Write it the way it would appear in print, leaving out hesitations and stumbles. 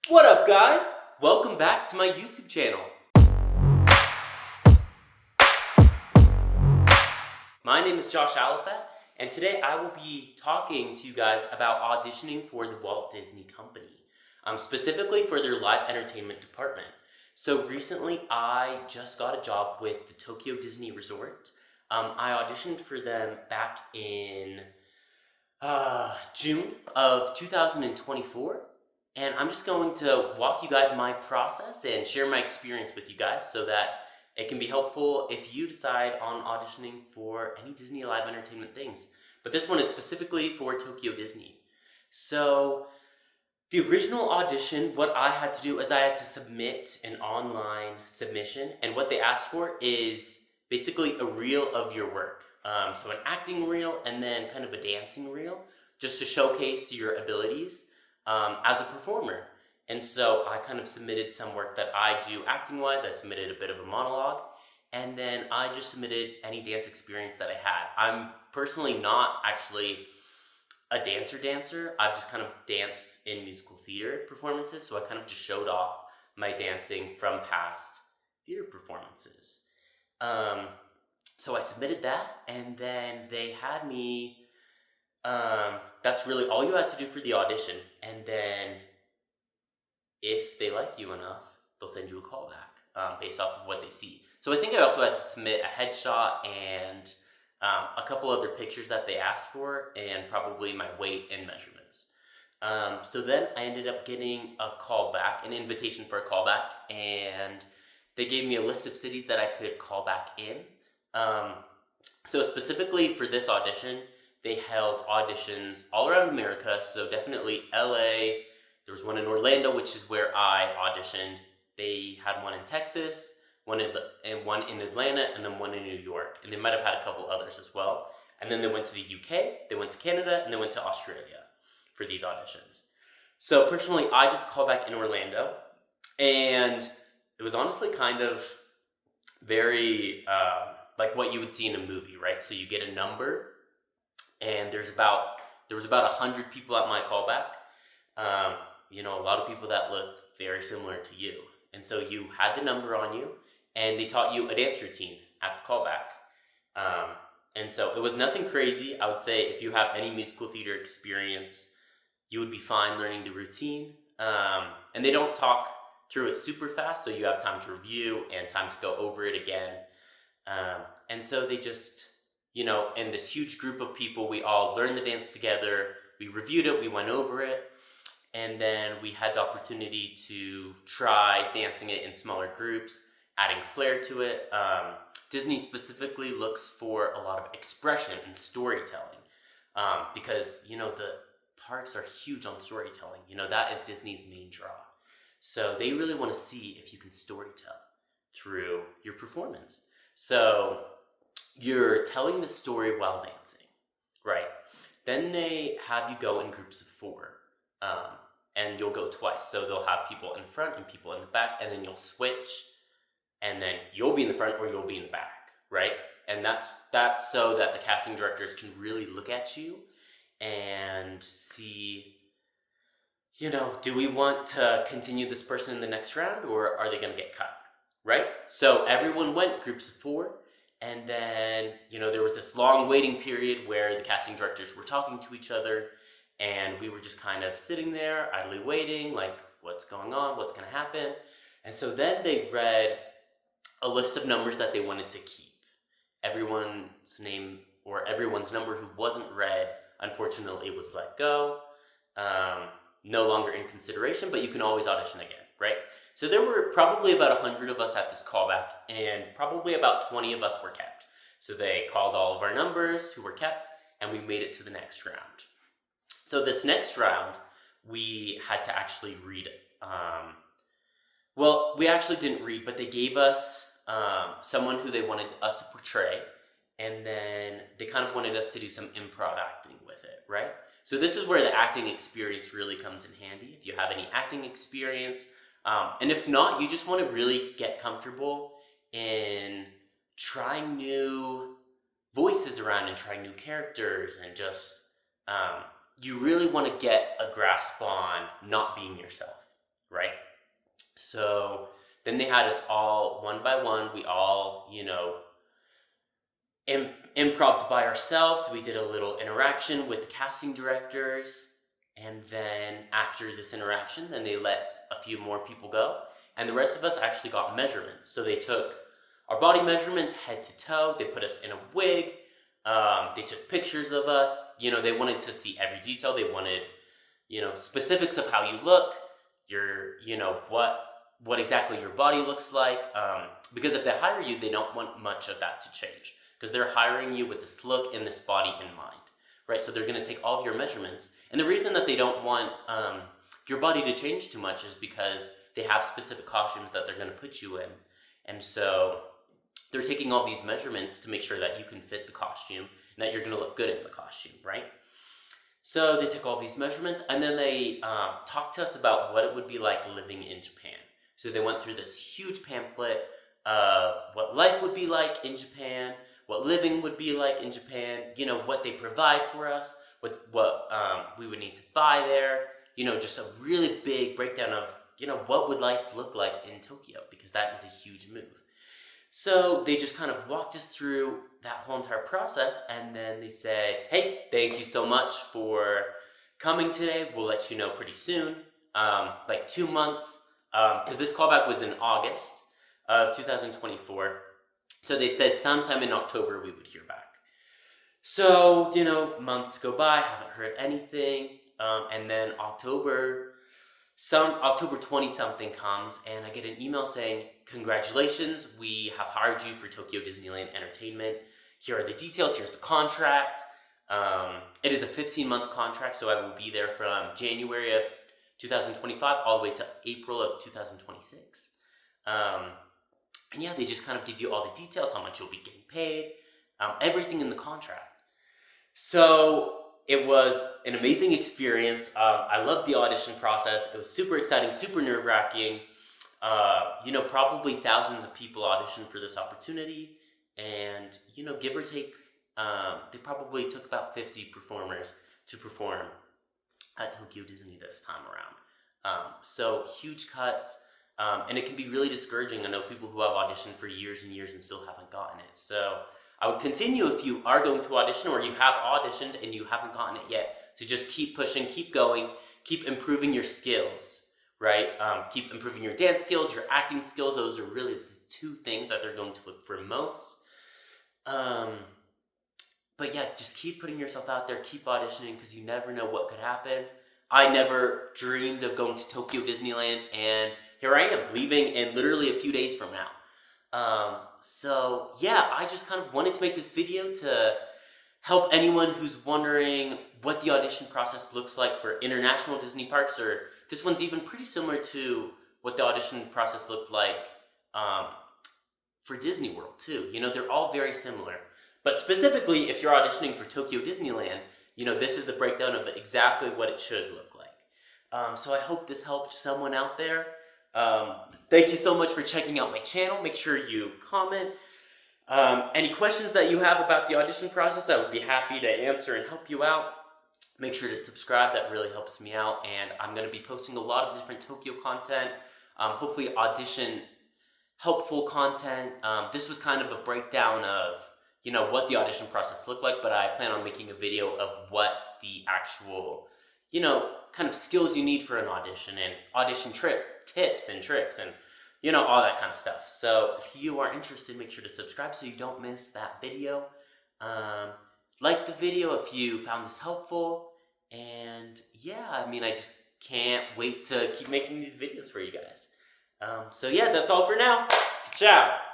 What up, guys? Welcome back to my YouTube channel. My name is Josh Alafat, and today I will be talking to you guys about auditioning for the Walt Disney Company, specifically for their live entertainment department. So recently, I just got a job with the Tokyo Disney Resort. I auditioned for them back in June of 2024. And I'm just going to walk you guys my process and share my experience with you guys so that it can be helpful if you decide on auditioning for any Disney Live Entertainment things. But this one is specifically for Tokyo Disney. So the original audition, what I had to do is I had to submit an online submission. And what they asked for is basically a reel of your work. So an acting reel and then kind of a dancing reel just to showcase your abilities as a performer. And so I kind of submitted some work that I do acting wise. I submitted a bit of a monologue, and then I just submitted any dance experience that I had. I'm personally not actually a dancer. I've just kind of danced in musical theater performances, so I kind of just showed off my dancing from past theater performances. So I submitted that, and then they had me. That's really all you had to do for the audition, and then if they like you enough, they'll send you a callback based off of what they see. So I think I also had to submit a headshot and a couple other pictures that they asked for, and probably my weight and measurements. So then I ended up getting a callback, an invitation for a callback, and they gave me a list of cities that I could call back in. So specifically for this audition, they held auditions all around America, so definitely LA. There was one in Orlando, which is where I auditioned. They had one in Texas, one in Atlanta, and then one in New York. And they might have had a couple others as well. And then they went to the UK, they went to Canada, and they went to Australia for these auditions. So personally, I did the callback in Orlando, and it was honestly kind of very like what you would see in a movie, right? So you get a number, and there was about 100 people at my callback. A lot of people that looked very similar to you. And so you had the number on you, and they taught you a dance routine at the callback. And so it was nothing crazy. I would say if you have any musical theater experience, you would be fine learning the routine. And they don't talk through it super fast, so you have time to review and time to go over it again. And so they just, in this huge group of people, we all learned the dance together, we reviewed it, we went over it, and then we had the opportunity to try dancing it in smaller groups, adding flair to it. Disney specifically looks for a lot of expression and storytelling, because, the parks are huge on storytelling. That is Disney's main draw. So they really want to see if you can storytell through your performance. So you're telling the story while dancing, right? Then they have you go in groups of 4, and you'll go twice. So they'll have people in the front and people in the back, and then you'll switch, and then you'll be in the front or you'll be in the back, right? And that's so that the casting directors can really look at you and see, do we want to continue this person in the next round, or are they going to get cut, right? So everyone went groups of 4. And then, there was this long waiting period where the casting directors were talking to each other, and we were just kind of sitting there, idly waiting, like, what's going on, what's going to happen? And so then they read a list of numbers that they wanted to keep. Everyone's name or everyone's number who wasn't read, unfortunately, was let go. No longer in consideration, but you can always audition again, right? So there were probably about 100 of us at this callback, and probably about 20 of us were kept. So they called all of our numbers who were kept, and we made it to the next round. So this next round, we had to actually read. We actually didn't read, but they gave us someone who they wanted us to portray, and then they kind of wanted us to do some improv acting with it, right? So this is where the acting experience really comes in handy, if you have any acting experience. And if not, you just want to really get comfortable in trying new voices around and trying new characters, and just you really want to get a grasp on not being yourself, right? So then they had us all one by one. We all, improved by ourselves. We did a little interaction with the casting directors. And then after this interaction, then they let a few more people go. And the rest of us actually got measurements. So they took our body measurements head to toe. They put us in a wig. They took pictures of us. They wanted to see every detail. They wanted, specifics of how you look, what exactly your body looks like. Because if they hire you, they don't want much of that to change, because they're hiring you with this look and this body in mind, right? So they're going to take all of your measurements. And the reason that they don't want your body to change too much is because they have specific costumes that they're going to put you in. And so they're taking all these measurements to make sure that you can fit the costume and that you're going to look good in the costume, right? So they took all these measurements, and then they talked to us about what it would be like living in Japan. So they went through this huge pamphlet of what life would be like in Japan, what living would be like in Japan, what they provide for us, what we would need to buy there, just a really big breakdown of, what would life look like in Tokyo, because that is a huge move. So they just kind of walked us through that whole entire process, and then they said, hey, thank you so much for coming today. We'll let you know pretty soon, like 2 months, because this callback was in August of 2024. So they said sometime in October we would hear back. So, months go by, haven't heard anything, and then October 20-something comes, and I get an email saying, congratulations, we have hired you for Tokyo Disneyland Entertainment. Here are the details, here's the contract. It is a 15-month contract, so I will be there from January of 2025 all the way to April of 2026. And yeah, they just kind of give you all the details, how much you'll be getting paid, everything in the contract. So it was an amazing experience. I loved the audition process. It was super exciting, super nerve-wracking. Probably thousands of people auditioned for this opportunity, and give or take, they probably took about 50 performers to perform at Tokyo Disney this time around. So huge cuts, and it can be really discouraging. I know people who have auditioned for years and years and still haven't gotten it. So I would continue, if you are going to audition or you have auditioned and you haven't gotten it yet, to just keep pushing, keep going, keep improving your skills, right? Keep improving your dance skills, your acting skills. Those are really the two things that they're going to look for most. But yeah, just keep putting yourself out there, keep auditioning, because you never know what could happen. I never dreamed of going to Tokyo Disneyland, and here I am, leaving in literally a few days from now. So yeah, I just kind of wanted to make this video to help anyone who's wondering what the audition process looks like for international Disney parks, or this one's even pretty similar to what the audition process looked like for Disney World too. They're all very similar. But specifically, if you're auditioning for Tokyo Disneyland, this is the breakdown of exactly what it should look like. So I hope this helped someone out there. Thank you so much for checking out my channel. Make sure you comment. Any questions that you have about the audition process, I would be happy to answer and help you out. Make sure to subscribe. That really helps me out. And I'm going to be posting a lot of different Tokyo content. Hopefully audition helpful content. This was kind of a breakdown of what the audition process looked like, but I plan on making a video of what the actual kind of skills you need for an audition, and audition tips and tricks, and all that kind of stuff. So if you are interested, make sure to subscribe so you don't miss that video. Like the video if you found this helpful, and yeah, I just can't wait to keep making these videos for you guys. So yeah, that's all for now. Ciao!